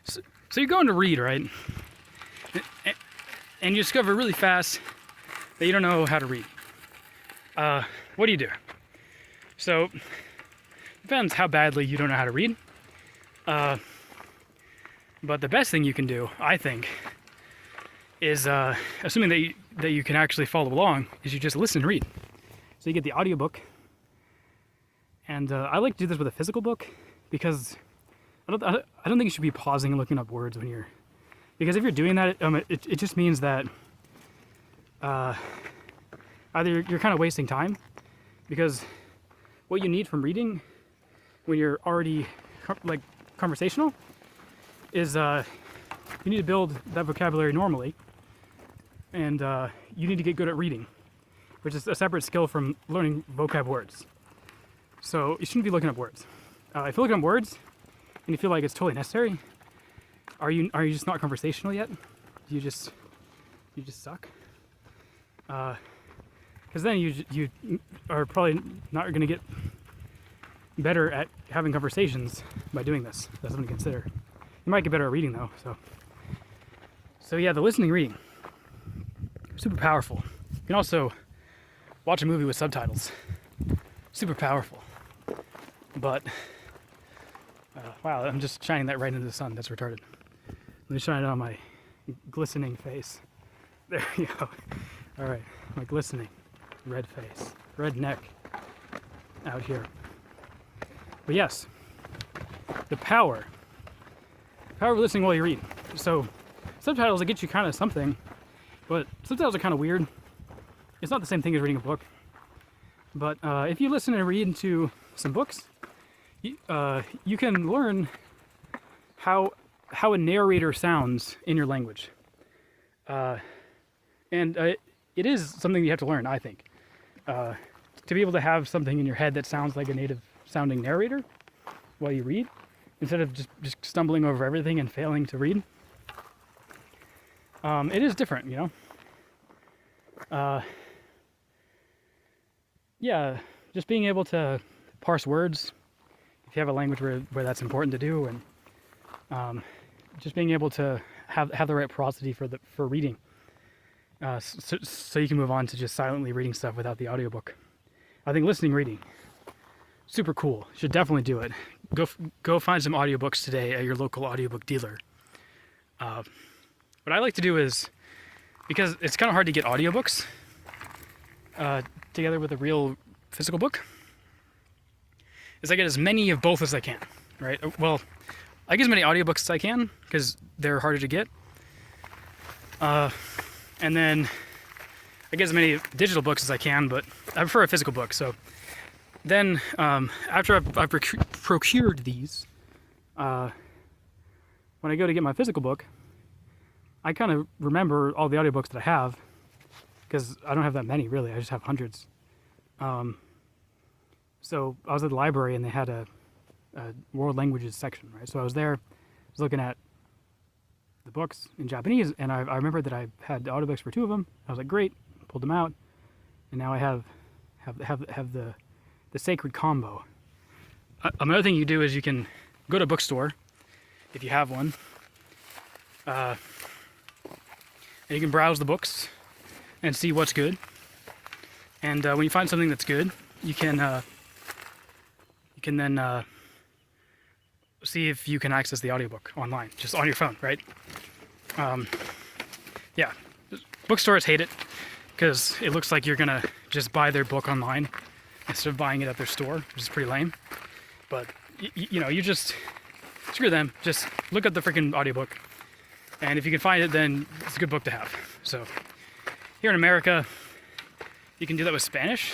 So you're going to read, right? And you discover really fast that you don't know how to read. What do you do? So, depends how badly you don't know how to read. But the best thing you can do, I think, is assuming that you can actually follow along, is you just listen and read. So you get the audiobook, and I like to do this with a physical book because I don't think you should be pausing and looking up words when you're, because if you're doing that, it just means that either you're kind of wasting time, because what you need from reading when you're already like conversational is you need to build that vocabulary normally, and you need to get good at reading, which is a separate skill from learning vocab words. So you shouldn't be looking up words. If you're looking up words and you feel like it's totally necessary, are you just not conversational yet? Do you just suck? Because then you are probably not going to get better at having conversations by doing this. That's something to consider. You might get better at reading though. So yeah, the listening reading, super powerful. You can also watch a movie with subtitles, super powerful. But wow, I'm just shining that right into the sun. That's retarded. Let me shine it on my glistening face. There you go. All right, my glistening red face, red neck out here. But yes, the power of listening while you read. So subtitles, they get you kind of something, but subtitles are kind of weird. It's not the same thing as reading a book. But if you listen and read to some books, you can learn how a narrator sounds in your language. And it is something you have to learn, I think. To be able to have something in your head that sounds like a native sounding narrator while you read, instead of just stumbling over everything and failing to read. It is different, you know? Yeah, just being able to parse words, if you have a language where that's important to do, and just being able to have the right prosody for reading. So you can move on to just silently reading stuff without the audiobook. I think listening reading, super cool. Should definitely do it. Go find some audiobooks today at your local audiobook dealer. What I like to do is, because it's kind of hard to get audiobooks together with a real physical book, is I get as many of both as I can, right? Well, I get as many audiobooks as I can because they're harder to get. And then I get as many digital books as I can, but I prefer a physical book. So then after I've procured these, when I go to get my physical book, I kind of remember all the audiobooks that I have, because I don't have that many really, I just have hundreds. So I was at the library and they had a world languages section, right? So I was there, I was looking at the books in Japanese, and I remembered that I had audiobooks for 2 of them. I was like, great, pulled them out, and now I have the sacred combo. Another thing you do is you can go to a bookstore, if you have one, and you can browse the books and see what's good. And when you find something that's good, you can then see if you can access the audiobook online, just on your phone, right? Yeah, bookstores hate it because it looks like you're gonna just buy their book online instead of buying it at their store, which is pretty lame. But you know, you just screw them. Just look up the freaking audiobook, and if you can find it, then it's a good book to have. So here in America, you can do that with Spanish.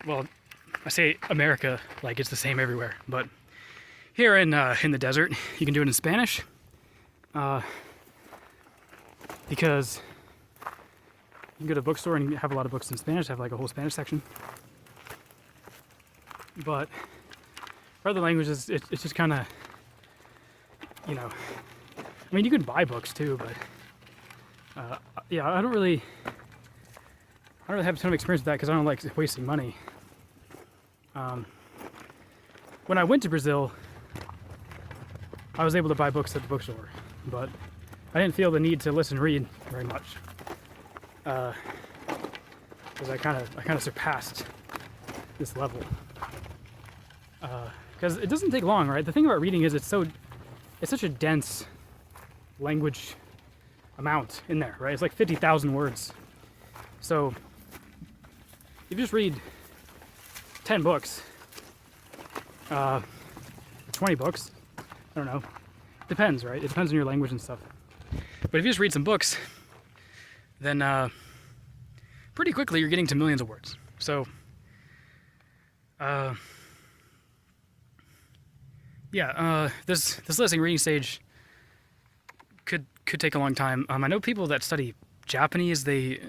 Well, I say America like it's the same everywhere, but here in the desert, you can do it in Spanish, because you can go to a bookstore and you have a lot of books in Spanish, have like a whole Spanish section. But for other languages, it's just kind of, you know, I mean, you can buy books too, but yeah, I don't really have a ton of experience with that because I don't like wasting money. When I went to Brazil, I was able to buy books at the bookstore, but I didn't feel the need to listen read very much, because I kind of surpassed this level. Because it doesn't take long, right? The thing about reading is it's such a dense language amount in there, right? It's like 50,000 words. So if you just read 10 books, 20 books, I don't know. Depends, right? It depends on your language and stuff. But if you just read some books, then pretty quickly you're getting to millions of words. So, this listening reading stage could take a long time. I know people that study Japanese. The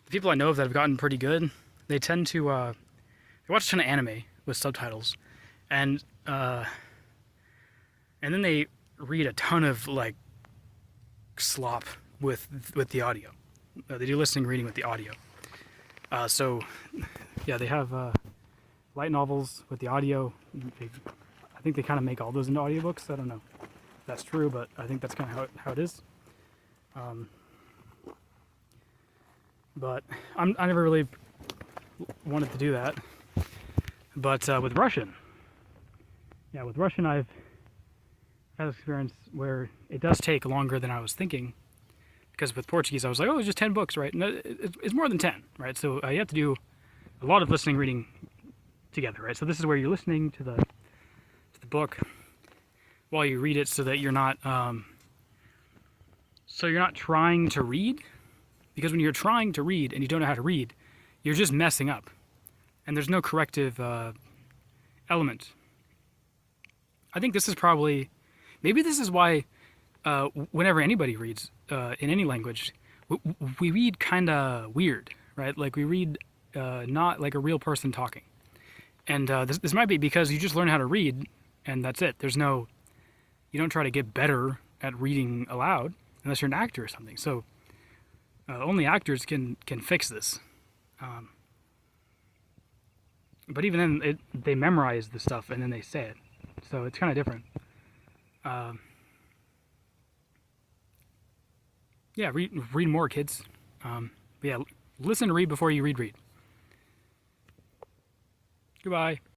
people I know of that have gotten pretty good, they tend to they watch a ton of anime with subtitles, and then they read a ton of like slop with the audio. They do listening reading with the audio. So yeah, they have light novels with the audio. I think they kind of make all those into audiobooks. I don't know if that's true, but I think that's kind of how it is. But I never really wanted to do that. But with Russian, I've had an experience where it does take longer than I was thinking. Because with Portuguese, I was like, oh, it's just 10 books, right? And it's more than 10, right? So you have to do a lot of listening, reading together, right? So this is where you're listening to the book while you read it, so that you're not trying to read. Because when you're trying to read and you don't know how to read, you're just messing up, and there's no corrective element. I think this is maybe this is why whenever anybody reads in any language, we read kind of weird, right? Like we read not like a real person talking. And this might be because you just learn how to read, and that's it. You don't try to get better at reading aloud unless you're an actor or something. So only actors can fix this. But even then, they memorize the stuff and then they say it. So it's kind of different. Yeah, read more, kids. Listen to read before you read. Goodbye.